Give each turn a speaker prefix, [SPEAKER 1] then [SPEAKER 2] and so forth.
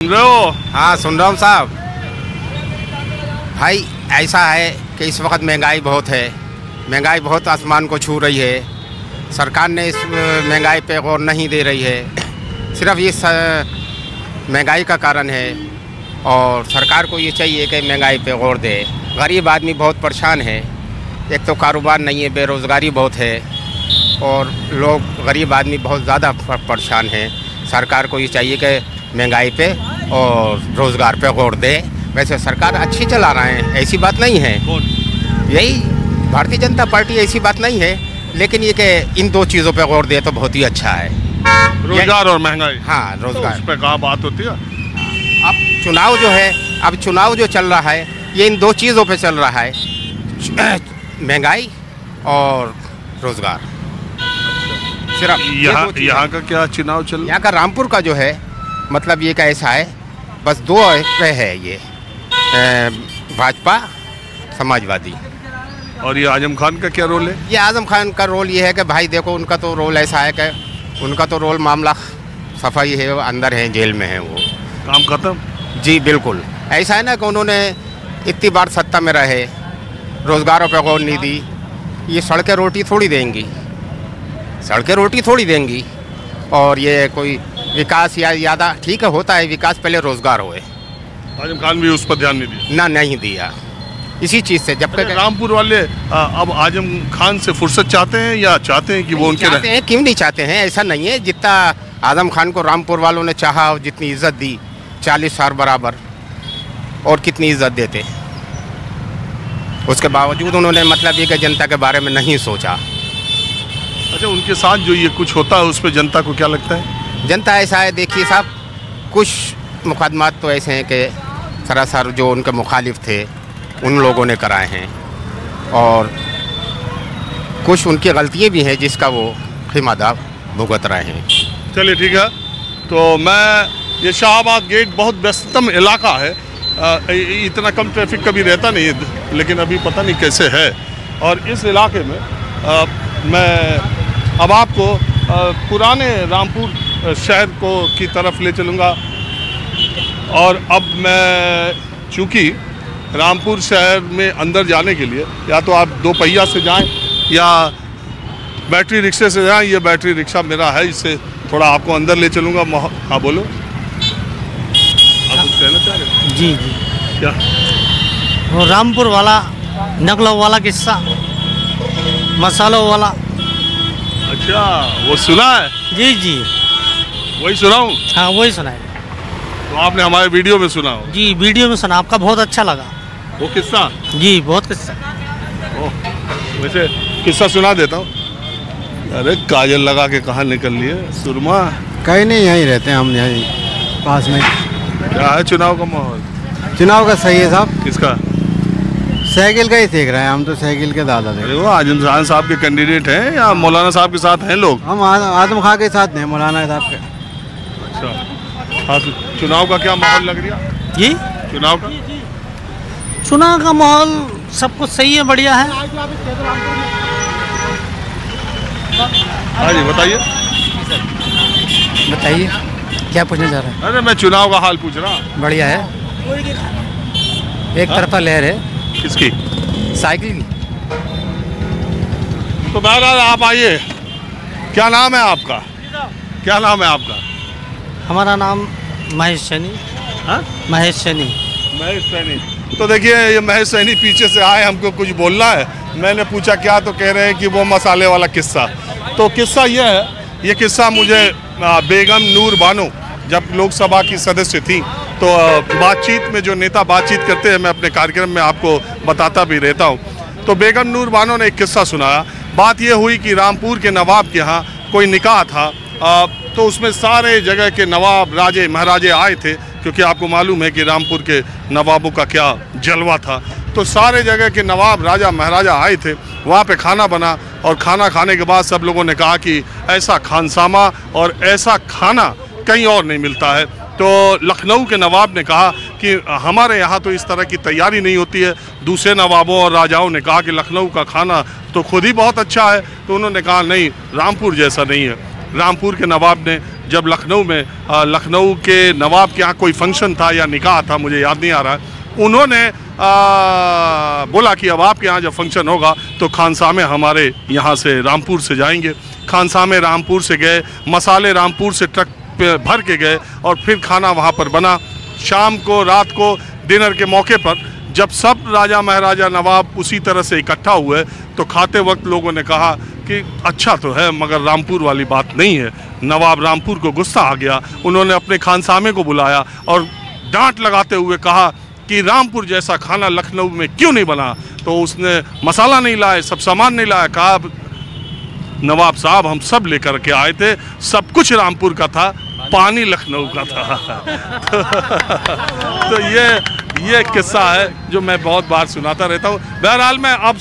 [SPEAKER 1] सुन रहे हो?
[SPEAKER 2] हाँ सुन रहा हूँ साहब। भाई ऐसा है कि इस वक्त महंगाई बहुत है, महंगाई बहुत आसमान को छू रही है। सरकार ने इस महंगाई पे गौर नहीं दे रही है, सिर्फ ये महंगाई का कारण है। और सरकार को ये चाहिए कि महंगाई पे गौर दे। गरीब आदमी बहुत परेशान है, एक तो कारोबार नहीं है, बेरोज़गारी बहुत है और लोग गरीब आदमी बहुत ज़्यादा परेशान हैं। सरकार को ये चाहिए कि महंगाई पे और रोज़गार पे गौर दे। वैसे सरकार अच्छी चला रहे हैं, ऐसी बात नहीं है। यही भारतीय जनता पार्टी, ऐसी बात नहीं है, लेकिन ये कि इन दो चीज़ों पे गौर दे तो बहुत ही अच्छा है,
[SPEAKER 1] रोजगार और महंगाई।
[SPEAKER 2] हाँ रोज़गार,
[SPEAKER 1] तो उस पे कहाँ बात होती है।
[SPEAKER 2] अब चुनाव जो है, अब चुनाव जो चल रहा है ये इन दो चीज़ों पे चल रहा है, महंगाई और रोज़गार। सिर्फ
[SPEAKER 1] यहाँ का क्या चुनाव चल,
[SPEAKER 2] यहाँ का रामपुर का जो है मतलब ये का ऐसा है, बस दो पे है ये, भाजपा समाजवादी।
[SPEAKER 1] और ये आजम खान का क्या रोल है?
[SPEAKER 2] ये आजम खान का रोल ये है कि भाई देखो उनका तो रोल ऐसा है कि उनका तो रोल मामला सफाई है, अंदर है, जेल में है, वो
[SPEAKER 1] काम खत्म।
[SPEAKER 2] जी बिल्कुल। ऐसा है ना कि उन्होंने इतनी बार सत्ता में रहे, रोज़गारों पर गौर नहीं दी। ये सड़कें रोटी थोड़ी देंगी, सड़कें रोटी थोड़ी देंगी। और ये कोई विकास या ज़्यादा ठीक है होता है विकास, पहले रोज़गार होए।
[SPEAKER 1] आजम खान भी उस पर ध्यान नहीं दिया
[SPEAKER 2] ना, नहीं दिया इसी चीज़ से। जब तक
[SPEAKER 1] रामपुर वाले अब आजम खान से फुर्सत चाहते हैं या चाहते हैं कि वो उनके
[SPEAKER 2] चाहते हैं, क्यों नहीं चाहते हैं, ऐसा नहीं है। जितना आजम खान को रामपुर वालों ने चाहा और जितनी इज्जत दी 40 साल बराबर, और कितनी इज्जत देते, उसके बावजूद उन्होंने मतलब ये कि जनता के बारे में नहीं सोचा।
[SPEAKER 1] अच्छा, उनके साथ जो ये कुछ होता है उस पर जनता को क्या लगता है?
[SPEAKER 2] जनता ऐसा है, देखिए साहब, कुछ मुकदमात तो ऐसे हैं कि सरासर जो उनके मुखालिफ थे उन लोगों ने कराए हैं, और कुछ उनकी गलतियाँ भी हैं जिसका वो ख़िमादा भुगत रहे हैं।
[SPEAKER 1] चलिए ठीक है। तो मैं ये शाहबाद गेट बहुत व्यस्ततम इलाका है, इतना कम ट्रैफिक कभी रहता नहीं है, लेकिन अभी पता नहीं कैसे है। और इस इलाके में मैं अब आपको पुराने रामपुर शहर की तरफ ले चलूँगा। और अब मैं चूँकि रामपुर शहर में अंदर जाने के लिए या तो आप 2 पहिया से जाएं या बैटरी रिक्शे से जाएं। ये बैटरी रिक्शा मेरा है, इससे थोड़ा आपको अंदर ले चलूँगा। हाँ बोलो, आप कुछ कहना चाह रहे हैं?
[SPEAKER 3] जी जी।
[SPEAKER 1] क्या?
[SPEAKER 3] वो रामपुर वाला नकलों वाला किस्सा, मसालों वाला।
[SPEAKER 1] अच्छा, वो सुना है?
[SPEAKER 3] जी जी,
[SPEAKER 1] वही सुना हूँ।
[SPEAKER 3] हाँ वही सुना है।
[SPEAKER 1] तो आपने हमारे वीडियो में सुना हो?
[SPEAKER 3] जी वीडियो में सुना, आपका बहुत अच्छा लगा
[SPEAKER 1] वो किस्सा।
[SPEAKER 3] जी, बहुत किस्सा।
[SPEAKER 1] ओह, वैसे किस्सा सुना देता हूँ। अरे काजल लगा के कहाँ निकल लिए, सुरमा?
[SPEAKER 4] कहीं नहीं, यहीं रहते हैं हम, यहीं पास में।
[SPEAKER 1] क्या है चुनाव का माहौल?
[SPEAKER 4] चुनाव का सही है साहब।
[SPEAKER 1] किसका?
[SPEAKER 4] साइकिल का ही देख रहे हैं हम तो, साइकिल के दादा थे।
[SPEAKER 1] अरे वो आजम खान साहब के कैंडिडेट हैं या मौलाना साहब के साथ हैं लोग?
[SPEAKER 4] हम आजम खान के साथ नहीं, मौलाना साहब के।
[SPEAKER 1] अच्छा, हाँ, तो चुनाव का क्या माहौल लग रहा?
[SPEAKER 3] जी,
[SPEAKER 1] चुनाव का
[SPEAKER 3] चुनाव का माहौल सब कुछ सही है, बढ़िया है।
[SPEAKER 1] हाँ जी बताइए।
[SPEAKER 3] बताइए क्या पूछना चाह रहे हैं?
[SPEAKER 1] अरे मैं चुनाव का हाल पूछ रहा।
[SPEAKER 3] बढ़िया है, एक तरफा लहर है।
[SPEAKER 1] किसकी?
[SPEAKER 3] साइकिल की।
[SPEAKER 1] तो बहरहाल आप आइए। क्या नाम है आपका? क्या नाम है आपका?
[SPEAKER 3] हमारा नाम महेश सैनी।
[SPEAKER 1] हाँ,
[SPEAKER 3] महेश सैनी।
[SPEAKER 1] महेश सैनी। तो देखिए ये महेश सैनी पीछे से आए, हमको कुछ बोलना है। मैंने पूछा क्या, तो कह रहे हैं कि वो मसाले वाला किस्सा। तो किस्सा ये है, ये किस्सा मुझे बेगम नूर बानो जब लोकसभा की सदस्य थी तो बातचीत में जो नेता बातचीत करते हैं, मैं अपने कार्यक्रम में आपको बताता भी रहता हूँ। तो बेगम नूर बानो ने एक किस्सा सुनाया। बात ये हुई कि रामपुर के नवाब के यहाँ कोई निकाह था, तो उसमें सारे जगह के नवाब, राजे महाराजे आए थे, क्योंकि आपको मालूम है कि रामपुर के नवाबों का क्या जलवा था। तो सारे जगह के नवाब, राजा महाराजा आए थे, वहाँ पे खाना बना, और खाना खाने के बाद सब लोगों ने कहा कि ऐसा खानसामा और ऐसा खाना कहीं और नहीं मिलता है। तो लखनऊ के नवाब ने कहा कि हमारे यहाँ तो इस तरह की तैयारी नहीं होती है। दूसरे नवाबों और राजाओं ने कहा कि लखनऊ का खाना तो खुद ही बहुत अच्छा है। तो उन्होंने कहा नहीं, रामपुर जैसा नहीं है। रामपुर के नवाब ने जब लखनऊ में लखनऊ के नवाब के यहाँ कोई फंक्शन था या निकाह था, मुझे याद नहीं आ रहा है, उन्होंने बोला कि अब आपके यहाँ जब फंक्शन होगा तो खानसामे हमारे यहाँ से रामपुर से जाएंगे। खानसामे रामपुर से गए, मसाले रामपुर से ट्रक पे भर के गए और फिर खाना वहाँ पर बना। शाम को, रात को, डिनर के मौके पर जब सब राजा महाराजा नवाब उसी तरह से इकट्ठा हुए तो खाते वक्त लोगों ने कहा कि अच्छा तो है मगर रामपुर वाली बात नहीं है। नवाब रामपुर को गुस्सा आ गया, उन्होंने अपने खानसामे को बुलाया और डांट लगाते हुए कहा कि रामपुर जैसा खाना लखनऊ में क्यों नहीं बना। तो उसने मसाला नहीं लाए, सब सामान नहीं लाया, कहा नवाब साहब हम सब लेकर के आए थे, सब कुछ रामपुर का था, पानी लखनऊ का था। तो ये किस्सा है जो मैं बहुत बार सुनाता रहता हूँ। बहरहाल मैं अब